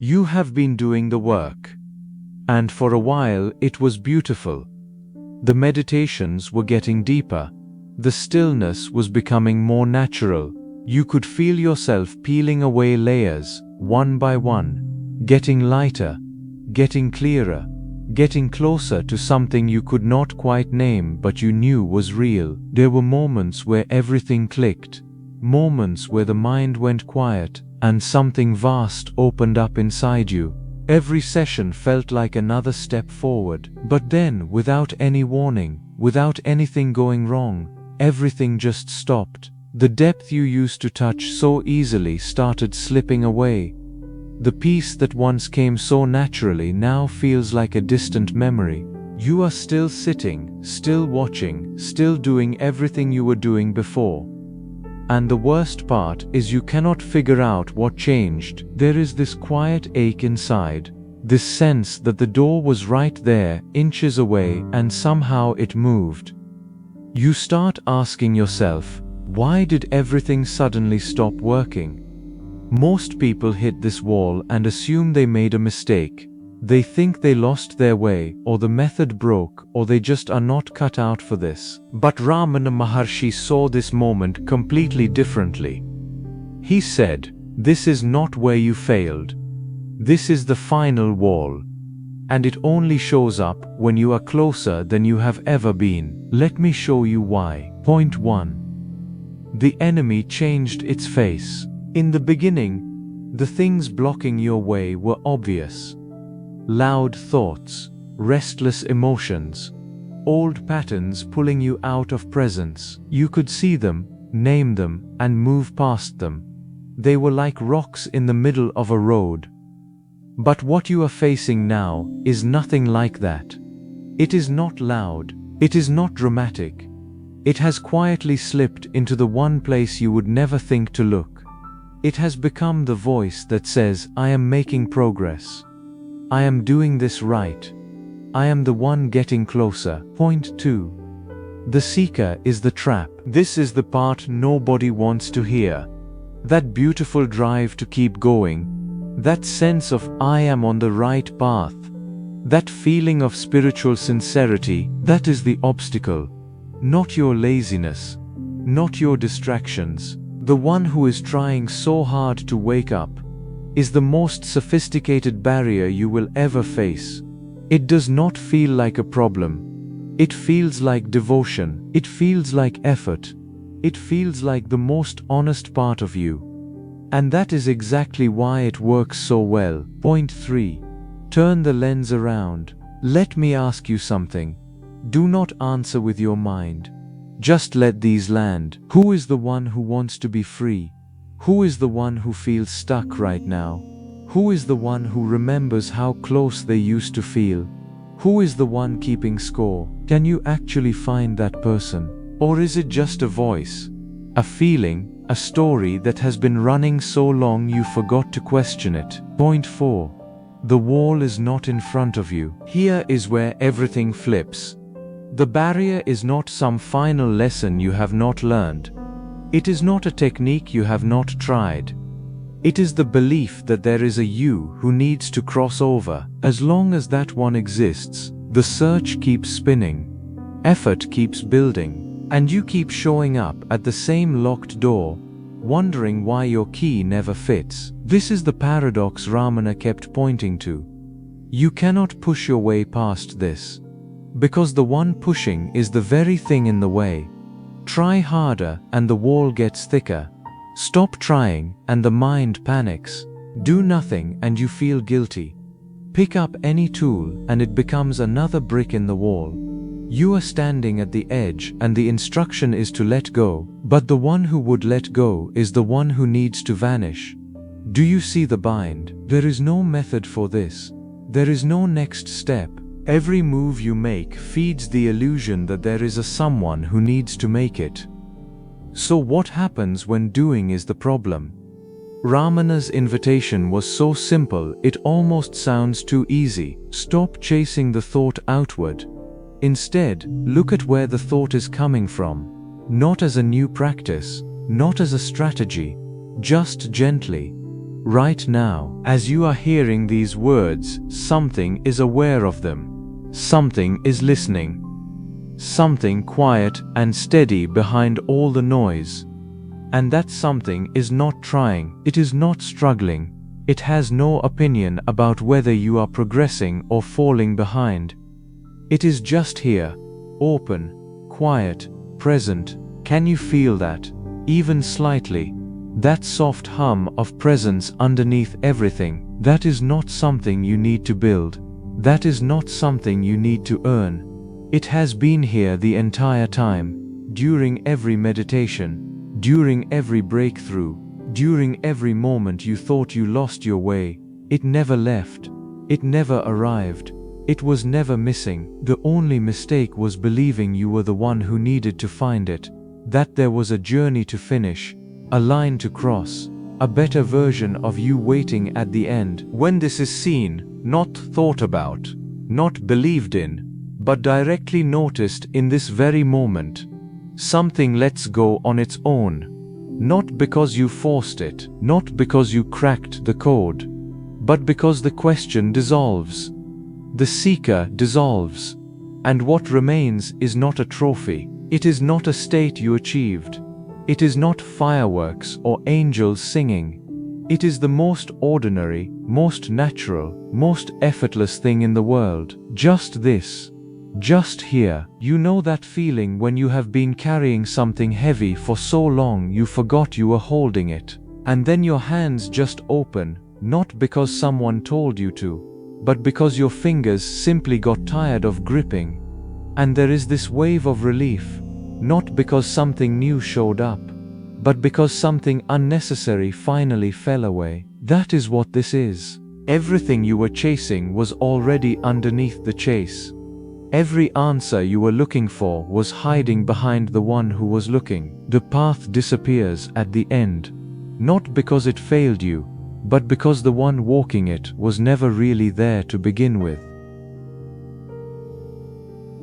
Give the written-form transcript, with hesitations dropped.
You have been doing the work. And for a while it was beautiful. The meditations were getting deeper. The stillness was becoming more natural. You could feel yourself peeling away layers, one by one, getting lighter, getting clearer, getting closer to something you could not quite name but you knew was real. There were moments where everything clicked, moments where the mind went quiet and something vast opened up inside you. Every session felt like another step forward, but then, without any warning, without anything going wrong, everything just stopped. The depth you used to touch so easily started slipping away. The peace that once came so naturally now feels like a distant memory. You are still sitting, still watching, still doing everything you were doing before. And the worst part is you cannot figure out what changed. There is this quiet ache inside, this sense that the door was right there, inches away, and somehow it moved. You start asking yourself, why did everything suddenly stop working? Most people hit this wall and assume they made a mistake. They think they lost their way, or the method broke, or they just are not cut out for this. But Ramana Maharshi saw this moment completely differently. He said, "This is not where you failed. This is the final wall. And it only shows up when you are closer than you have ever been. Let me show you why." Point 1. The enemy changed its face. In the beginning, the things blocking your way were obvious. Loud thoughts, restless emotions, old patterns pulling you out of presence. You could see them, name them, and move past them. They were like rocks in the middle of a road. But what you are facing now is nothing like that. It is not loud. It is not dramatic. It has quietly slipped into the one place you would never think to look. It has become the voice that says, "I am making progress. I am doing this right. I am the one getting closer." Point 2. The seeker is the trap. This is the part nobody wants to hear. That beautiful drive to keep going. That sense of "I am on the right path." That feeling of spiritual sincerity, that is the obstacle. Not your laziness. Not your distractions. The one who is trying so hard to wake up is the most sophisticated barrier you will ever face. It does not feel like a problem. It feels like devotion. It feels like effort. It feels like the most honest part of you. And that is exactly why it works so well. Point 3. Turn the lens around. Let me ask you something. Do not answer with your mind. Just let these land. Who is the one who wants to be free? Who is the one who feels stuck right now? Who is the one who remembers how close they used to feel? Who is the one keeping score? Can you actually find that person? Or is it just a voice? A feeling? A story that has been running so long you forgot to question it? Point 4. The wall is not in front of you. Here is where everything flips. The barrier is not some final lesson you have not learned. It is not a technique you have not tried. It is the belief that there is a you who needs to cross over. As long as that one exists, the search keeps spinning. Effort keeps building. And you keep showing up at the same locked door, wondering why your key never fits. This is the paradox Ramana kept pointing to. You cannot push your way past this, because the one pushing is the very thing in the way. Try harder and the wall gets thicker. Stop trying and the mind panics. Do nothing and you feel guilty. Pick up any tool and it becomes another brick in the wall. You are standing at the edge and the instruction is to let go, but the one who would let go is the one who needs to vanish. Do you see the bind? There is no method for this. There is no next step. Every move you make feeds the illusion that there is a someone who needs to make it. So what happens when doing is the problem? Ramana's invitation was so simple it almost sounds too easy. Stop chasing the thought outward. Instead, look at where the thought is coming from. Not as a new practice, not as a strategy, just gently. Right now, as you are hearing these words, something is aware of them. Something is listening. Something quiet and steady behind all the noise. And that something is not trying, it is not struggling, it has no opinion about whether you are progressing or falling behind. It is just here, open, quiet, present. Can you feel that? Even slightly? That soft hum of presence underneath everything. That is not something you need to build. That is not something you need to earn. It has been here the entire time, during every meditation, during every breakthrough, during every moment you thought you lost your way. It never left. It never arrived. It was never missing. The only mistake was believing you were the one who needed to find it, that there was a journey to finish, a line to cross, a better version of you waiting at the end. When this is seen, not thought about, not believed in, but directly noticed in this very moment, something lets go on its own. Not because you forced it, not because you cracked the code, but because the question dissolves. The seeker dissolves. And what remains is not a trophy. It is not a state you achieved. It is not fireworks or angels singing. It is the most ordinary, most natural, most effortless thing in the world. Just this. Just here. You know that feeling when you have been carrying something heavy for so long you forgot you were holding it. And then your hands just open, not because someone told you to, but because your fingers simply got tired of gripping. And there is this wave of relief, not because something new showed up, but because something unnecessary finally fell away. That is what this is. Everything you were chasing was already underneath the chase. Every answer you were looking for was hiding behind the one who was looking. The path disappears at the end, not because it failed you, but because the one walking it was never really there to begin with.